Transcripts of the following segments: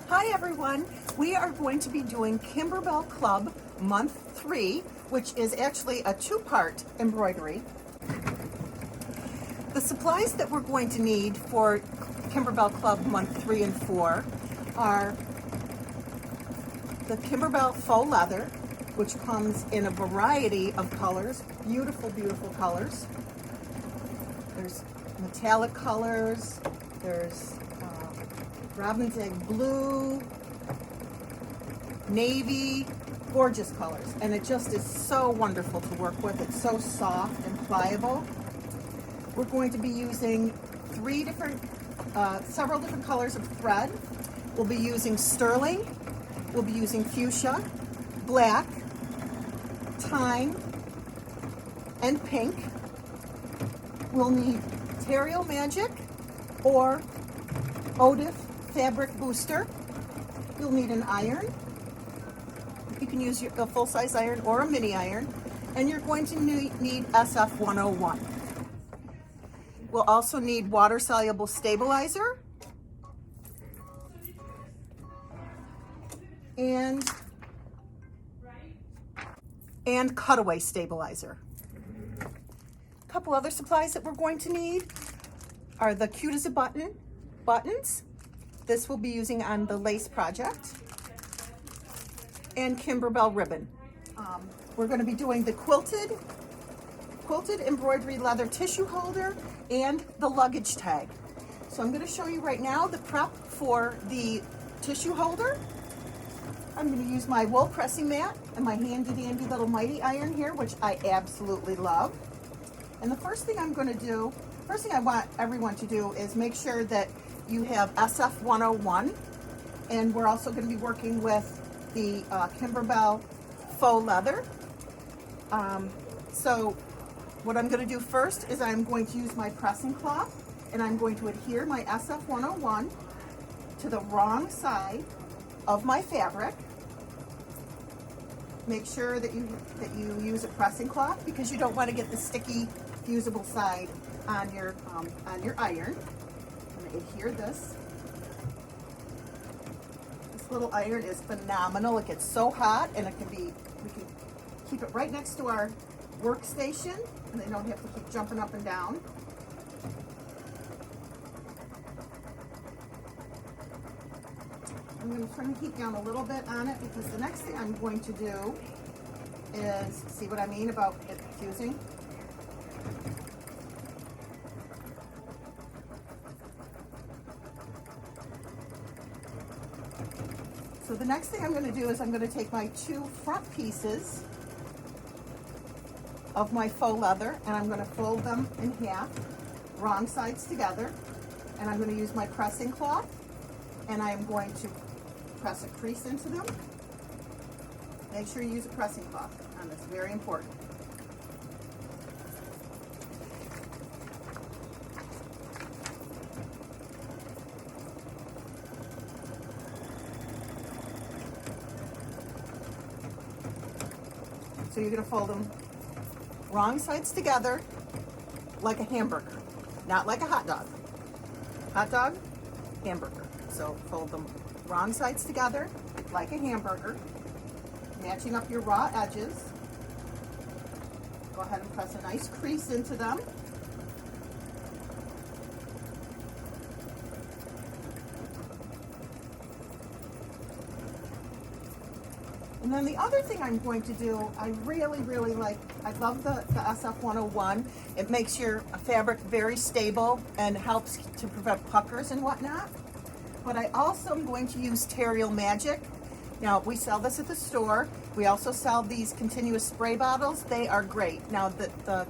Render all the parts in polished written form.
Hi everyone, we are going to be doing Kimberbell Club month 3, which is actually a 2-part embroidery. The supplies that we're going to need for Kimberbell Club month 3 and 4 are the Kimberbell faux leather, which comes in a variety of colors, beautiful, beautiful colors. There's metallic colors, there's robin's egg blue, navy, gorgeous colors. And it just is so wonderful to work with. It's so soft and pliable. We're going to be using several different colors of thread. We'll be using sterling, we'll be using fuchsia, black, thyme, and pink. We'll need Terrio Magic or Odif fabric booster. You'll need an iron. You can use a full-size iron or a mini iron. And you're going to need SF 101. We'll also need water-soluble stabilizer and cutaway stabilizer. A couple other supplies that we're going to need are the Cute as a Button buttons. This we'll be using on the lace project, and Kimberbell ribbon. We're going to be doing the quilted embroidery leather tissue holder and the luggage tag. So I'm going to show you right now the prep for the tissue holder. I'm going to use my wool pressing mat and my handy dandy little mighty iron here, which I absolutely love. And the first thing I want everyone to do is make sure that you have SF 101, and we're also going to be working with the Kimberbell faux leather. So what I'm going to do first is I'm going to use my pressing cloth, and I'm going to adhere my SF 101 to the wrong side of my fabric. Make sure that you use a pressing cloth because you don't want to get the sticky fusible side on your iron. I'm going to adhere this. This little iron is phenomenal. It gets so hot, and we can keep it right next to our workstation, and they don't have to keep jumping up and down. I'm going to turn the heat down a little bit on it because the next thing I'm going to do is, see what I mean about it fusing? So the next thing I'm going to do is I'm going to take my 2 front pieces of my faux leather, and I'm going to fold them in half, wrong sides together, and I'm going to use my pressing cloth, and I am going to press a crease into them. Make sure you use a pressing cloth on this, very important. So you're going to fold them wrong sides together like a hamburger, not like a hot dog. Hot dog, hamburger. So fold them wrong sides together like a hamburger, matching up your raw edges. Go ahead and press a nice crease into them. And then the other thing I'm going to do, I really, really like, I love the SF 101. It makes your fabric very stable and helps to prevent puckers and whatnot. But I also am going to use Terrio Magic. Now, we sell this at the store. We also sell these continuous spray bottles. They are great. Now, the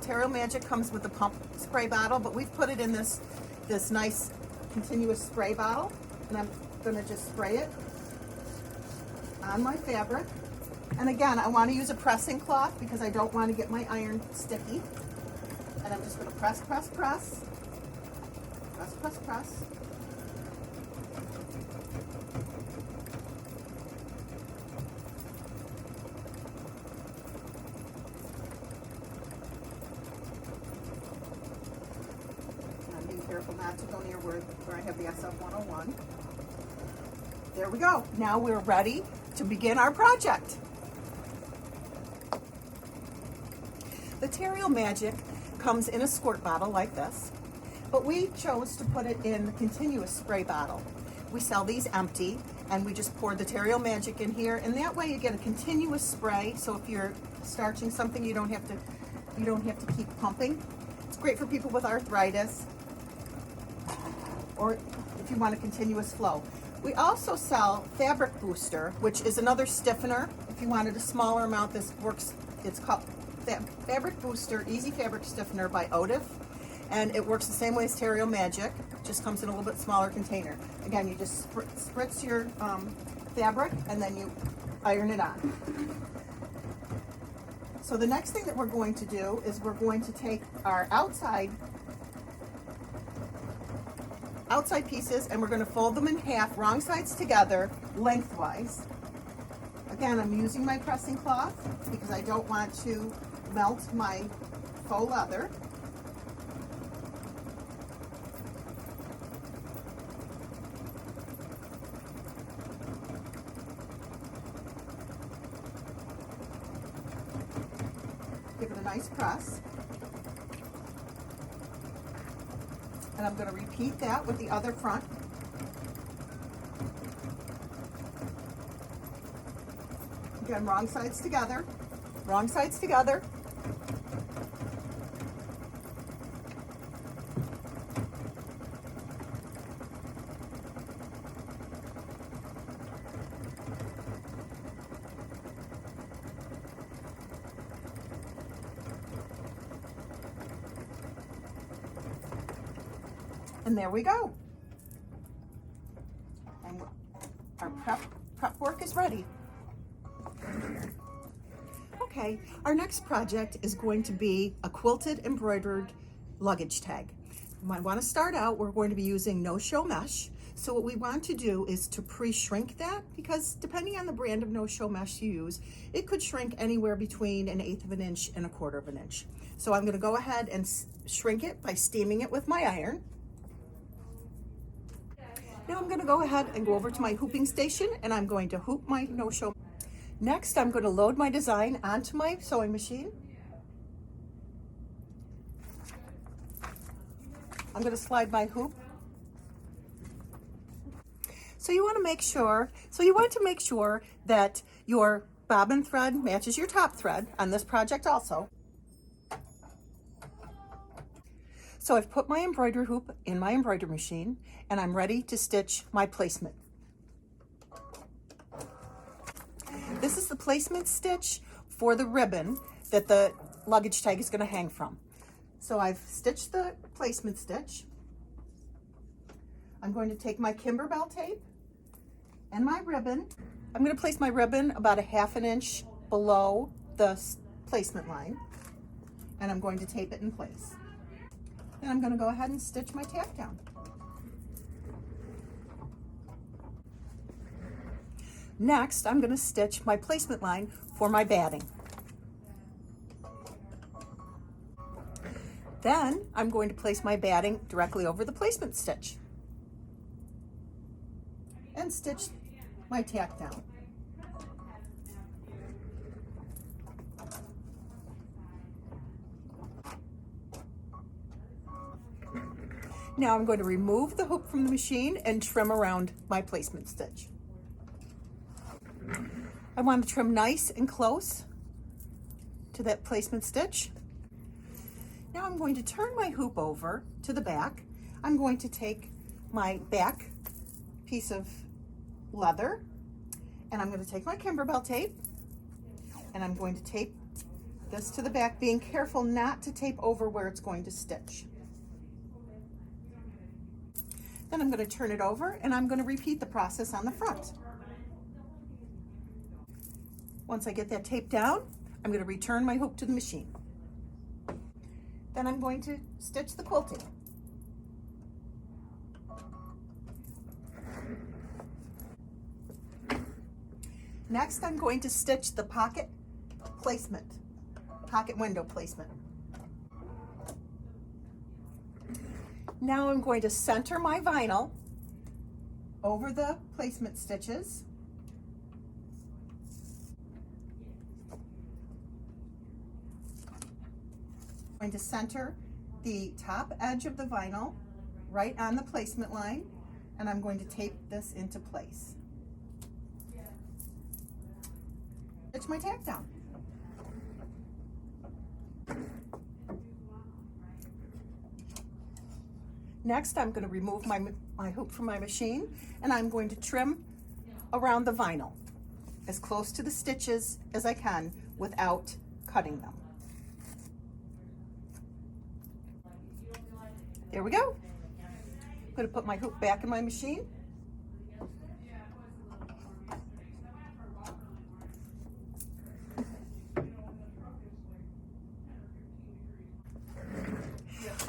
Terrio Magic comes with the pump spray bottle, but we've put it in this nice continuous spray bottle. And I'm going to just spray it on my fabric. And again, I want to use a pressing cloth because I don't want to get my iron sticky. And I'm just going to press, press, press. Press, press, press. And I'm being careful not to go near where I have the SF 101. There we go. Now we're ready to begin our project. The Terrio Magic comes in a squirt bottle like this, but we chose to put it in the continuous spray bottle. We sell these empty, and we just pour the Terrio Magic in here, and that way you get a continuous spray. So if you're starching something, you don't have to keep pumping. It's great for people with arthritis, or if you want a continuous flow. We also sell Fabric Booster, which is another stiffener. If you wanted a smaller amount, this works. It's called Fabric Booster Easy Fabric Stiffener by Otif, and it works the same way as Terrio Magic, just comes in a little bit smaller container. Again, you just spritz your fabric and then you iron it on. So the next thing that we're going to do is we're going to take our outside pieces and we're going to fold them in half, wrong sides together, lengthwise. Again, I'm using my pressing cloth because I don't want to melt my faux leather. Give it a nice press. And I'm going to repeat that with the other front. Again, wrong sides together, wrong sides together. And there we go. And our prep work is ready. Okay, our next project is going to be a quilted embroidered luggage tag. You might want to start out, we're going to be using no-show mesh. So what we want to do is to pre-shrink that, because depending on the brand of no-show mesh you use, it could shrink anywhere between 1/8 of an inch and 1/4 of an inch. So I'm going to go ahead and shrink it by steaming it with my iron. Now I'm going to go ahead and go over to my hooping station and I'm going to hoop my no-show. Next, I'm going to load my design onto my sewing machine. I'm going to slide my hoop. So you want to make sure that your bobbin thread matches your top thread on this project also. So I've put my embroidery hoop in my embroidery machine and I'm ready to stitch my placement. This is the placement stitch for the ribbon that the luggage tag is going to hang from. So I've stitched the placement stitch. I'm going to take my Kimberbell tape and my ribbon. I'm going to place my ribbon about 1/2 inch below the placement line, and I'm going to tape it in place. Then I'm going to go ahead and stitch my tack down. Next, I'm going to stitch my placement line for my batting. Then I'm going to place my batting directly over the placement stitch and stitch my tack down. Now I'm going to remove the hoop from the machine and trim around my placement stitch. I want to trim nice and close to that placement stitch. Now I'm going to turn my hoop over to the back. I'm going to take my back piece of leather and I'm going to take my Kimberbell tape and I'm going to tape this to the back, being careful not to tape over where it's going to stitch. Then I'm going to turn it over and I'm going to repeat the process on the front. Once I get that tape down, I'm going to return my hoop to the machine. Then I'm going to stitch the quilting. Next, I'm going to stitch the pocket placement, pocket window placement. Now I'm going to center my vinyl over the placement stitches. I'm going to center the top edge of the vinyl right on the placement line, and I'm going to tape this into place. Stitch my tack down. Next, I'm going to remove my hoop from my machine, and I'm going to trim around the vinyl as close to the stitches as I can without cutting them. There we go. I'm going to put my hoop back in my machine.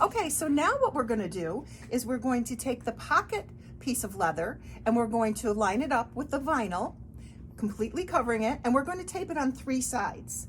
Okay, so now what we're going to do is we're going to take the pocket piece of leather and we're going to line it up with the vinyl, completely covering it, and we're going to tape it on 3 sides.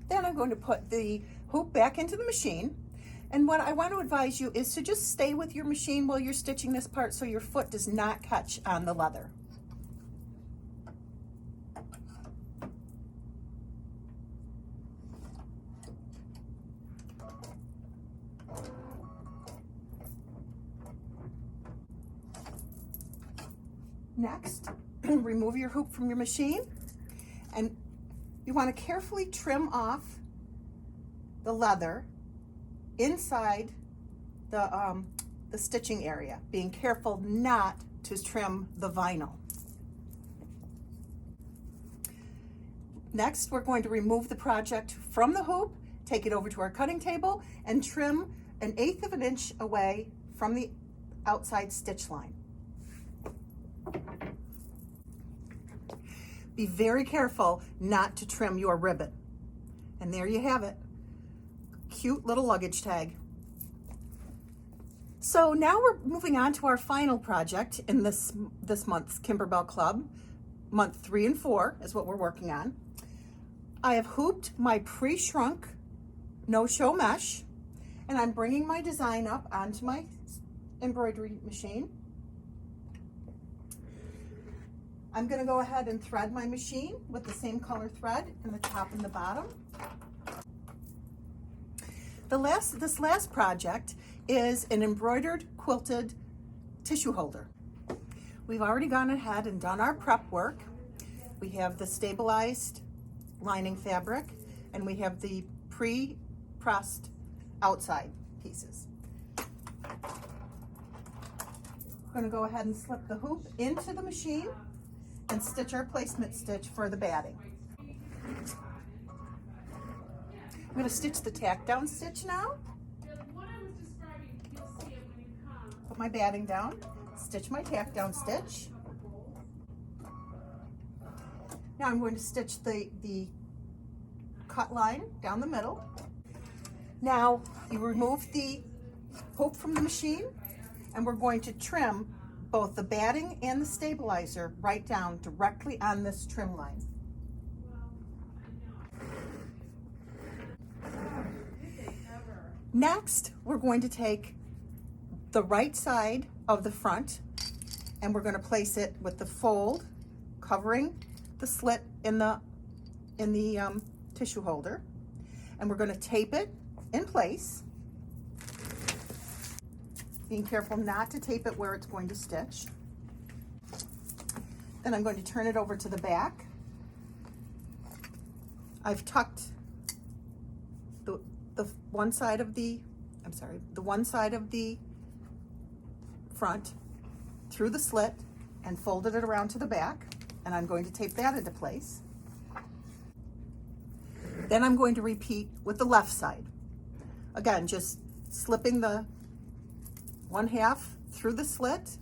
Then I'm going to put the hoop back into the machine. And what I want to advise you is to just stay with your machine while you're stitching this part so your foot does not catch on the leather. Next, remove your hoop from your machine, and you want to carefully trim off the leather inside the stitching area, being careful not to trim the vinyl. Next, we're going to remove the project from the hoop, take it over to our cutting table, and trim 1/8 of an inch away from the outside stitch line. Be very careful not to trim your ribbon. And there you have it. Cute little luggage tag. So now we're moving on to our final project in this month's Kimberbell Club. Month 3 and 4 is what we're working on. I have hooped my pre-shrunk no-show mesh, and I'm bringing my design up onto my embroidery machine. I'm going to go ahead and thread my machine with the same color thread in the top and the bottom. This last project is an embroidered quilted tissue holder. We've already gone ahead and done our prep work. We have the stabilized lining fabric, and we have the pre-pressed outside pieces. We're going to go ahead and slip the hoop into the machine and stitch our placement stitch for the batting. I'm going to stitch the tack down stitch now. Put my batting down, stitch my tack down stitch. Now I'm going to stitch the cut line down the middle. Now you remove the hoop from the machine, and we're going to trim both the batting and the stabilizer right down directly on this trim line. Next, we're going to take the right side of the front, and we're going to place it with the fold covering the slit in the tissue holder, and we're going to tape it in place, being careful not to tape it where it's going to stitch. Then I'm going to turn it over to the back. I've tucked the one side of the front through the slit and folded it around to the back, and I'm going to tape that into place. Then I'm going to repeat with the left side. Again, just slipping the 1/2 through the slit,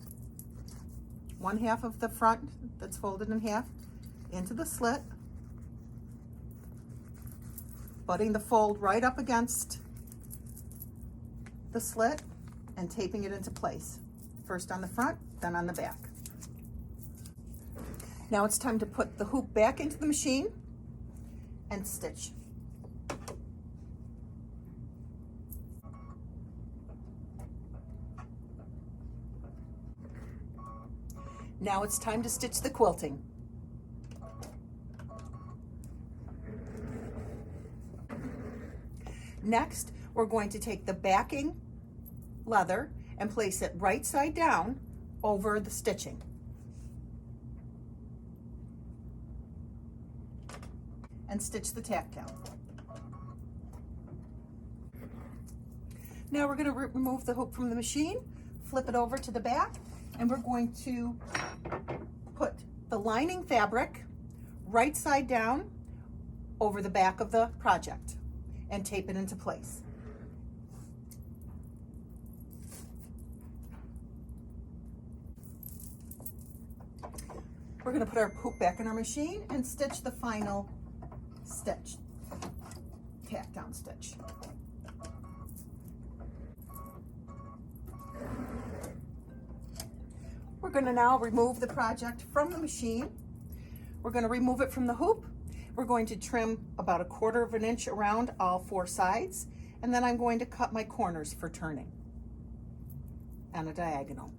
one half of the front that's folded in half into the slit, butting the fold right up against the slit and taping it into place. First on the front, then on the back. Now it's time to put the hoop back into the machine and stitch. Now it's time to stitch the quilting. Next, we're going to take the backing leather and place it right side down over the stitching. And stitch the tack down. Now we're going to remove the hoop from the machine, flip it over to the back, and we're going to put the lining fabric right side down over the back of the project and tape it into place. We're going to put our hoop back in our machine and stitch the final stitch, tack down stitch. We're going to now remove the project from the machine. We're going to remove it from the hoop. We're going to trim about 1/4 of an inch around all 4 sides, and then I'm going to cut my corners for turning on a diagonal.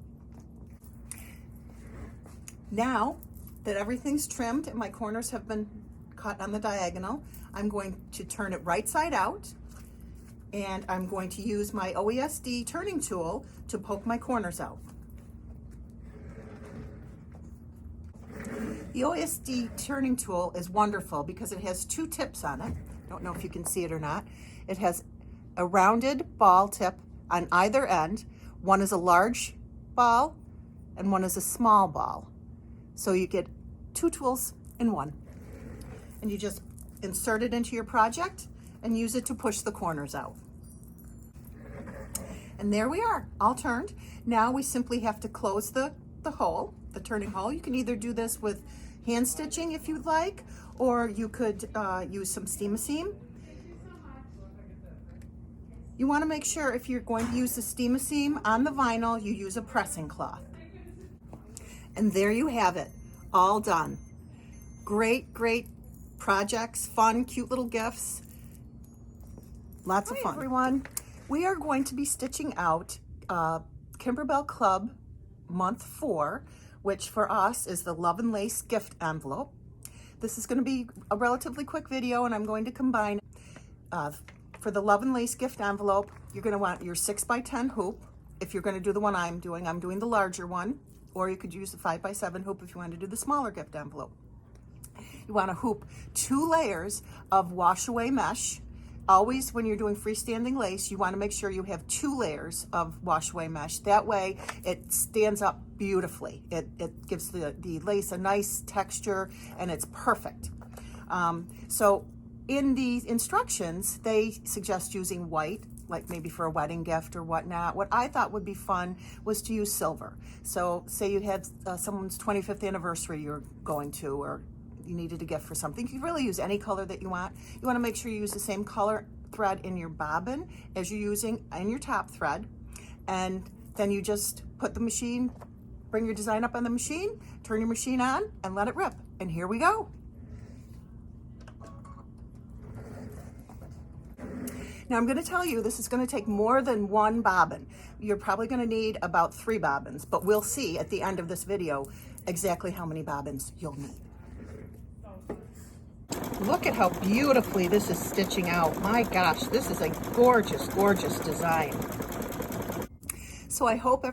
Now that everything's trimmed and my corners have been cut on the diagonal, I'm going to turn it right side out, and I'm going to use my OESD turning tool to poke my corners out. The OESD turning tool is wonderful because it has 2 tips on it. Don't know if you can see it or not. It has a rounded ball tip on either end. One is a large ball and one is a small ball. So you get 2 tools in one. And you just insert it into your project and use it to push the corners out. And there we are, all turned. Now we simply have to close the hole, the turning hole. You can either do this with hand stitching if you'd like, or you could use some steam-a-seam. You want to make sure if you're going to use the steam-a-seam on the vinyl, you use a pressing cloth. And there you have it, all done. Great, great projects, fun, cute little gifts. Lots of fun. Hi everyone, we are going to be stitching out Kimberbell Club month 4, which for us is the Love and Lace gift envelope. This is going to be a relatively quick video, and I'm going to combine for the Love and Lace gift envelope. You're going to want your 6x10 hoop. If you're going to do the one I'm doing the larger one, or you could use the 5x7 hoop if you want to do the smaller gift envelope. You want to hoop 2 layers of wash away mesh. Always when you're doing freestanding lace, you want to make sure you have 2 layers of wash away mesh. That way it stands up beautifully. It gives the lace a nice texture and it's perfect. So in the instructions, they suggest using white, like maybe for a wedding gift or whatnot. What I thought would be fun was to use silver. So say you had someone's 25th anniversary you're going to, or you needed a gift for something. You can really use any color that you want. You want to make sure you use the same color thread in your bobbin as you're using in your top thread. And then you just put the machine, bring your design up on the machine, turn your machine on, and let it rip. And here we go. Now I'm going to tell you this is going to take more than 1 bobbin. You're probably going to need about 3 bobbins, but we'll see at the end of this video exactly how many bobbins you'll need. Look at how beautifully this is stitching out. My gosh, this is a gorgeous, gorgeous design. So I hope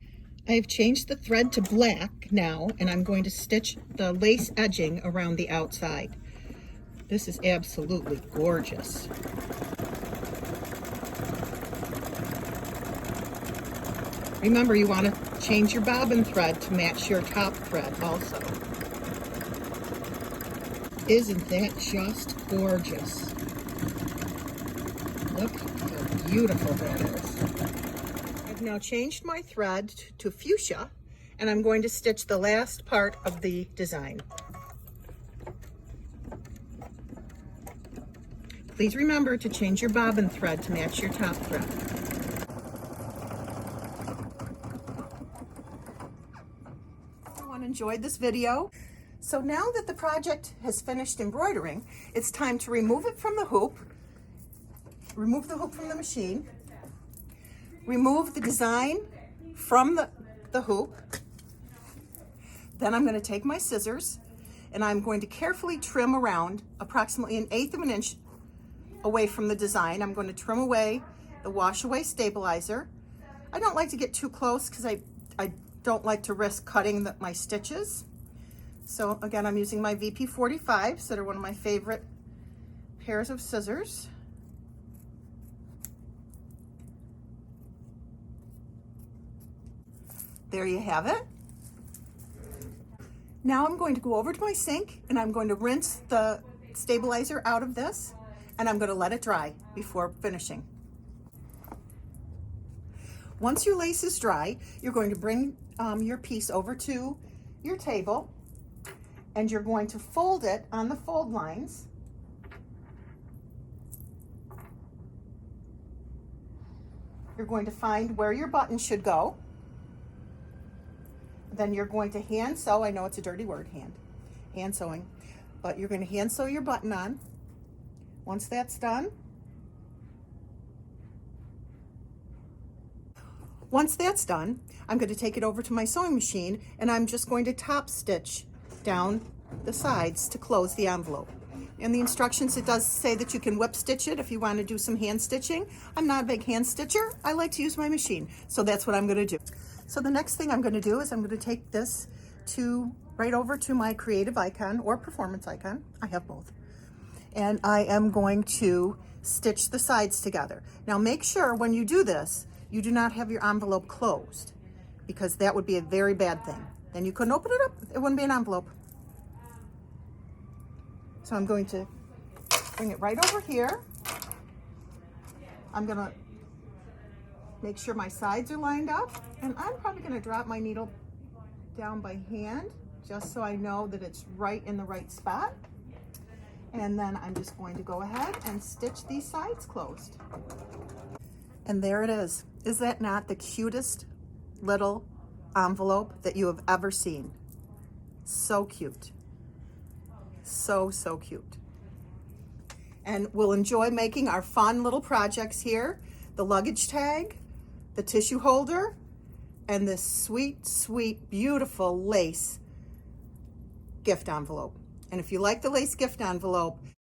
I've changed the thread to black now, and I'm going to stitch the lace edging around the outside. This is absolutely gorgeous. Remember, you want to change your bobbin thread to match your top thread also. Isn't that just gorgeous? Look how beautiful that is. now changed my thread to fuchsia, and I'm going to stitch the last part of the design. Please remember to change your bobbin thread to match your top thread. Everyone enjoyed this video. So now that the project has finished embroidering, it's time to remove it from the hoop, remove the hoop from the machine, remove the design from the hoop. Then I'm going to take my scissors and I'm going to carefully trim around approximately 1/8 of an inch away from the design. I'm going to trim away the wash away stabilizer. I don't like to get too close because I don't like to risk cutting my stitches. So again, I'm using my VP 45s that are one of my favorite pairs of scissors. There you have it. Now I'm going to go over to my sink and I'm going to rinse the stabilizer out of this, and I'm going to let it dry before finishing. Once your lace is dry, you're going to bring your piece over to your table and you're going to fold it on the fold lines. You're going to find where your button should go. Then you're going to hand sew. I know it's a dirty word, hand sewing, but you're going to hand sew your button on. Once that's done, I'm going to take it over to my sewing machine and I'm just going to top stitch down the sides to close the envelope. In the instructions, it does say that you can whip stitch it if you want to do some hand stitching. I'm not a big hand stitcher. I like to use my machine, so that's what I'm going to do. So the next thing I'm going to do is I'm going to take this right over to my creative icon or performance icon. I have both. And I am going to stitch the sides together. Now make sure when you do this, you do not have your envelope closed, because that would be a very bad thing. Then you couldn't open it up. It wouldn't be an envelope. So I'm going to bring it right over here. I'm going to make sure my sides are lined up, and I'm probably going to drop my needle down by hand just so I know that it's right in the right spot. And then I'm just going to go ahead and stitch these sides closed. And there it is. Is that not the cutest little envelope that you have ever seen? So cute. So cute. And we'll enjoy making our fun little projects here. The luggage tag, the tissue holder, and this sweet, beautiful lace gift envelope. And if you like the lace gift envelope,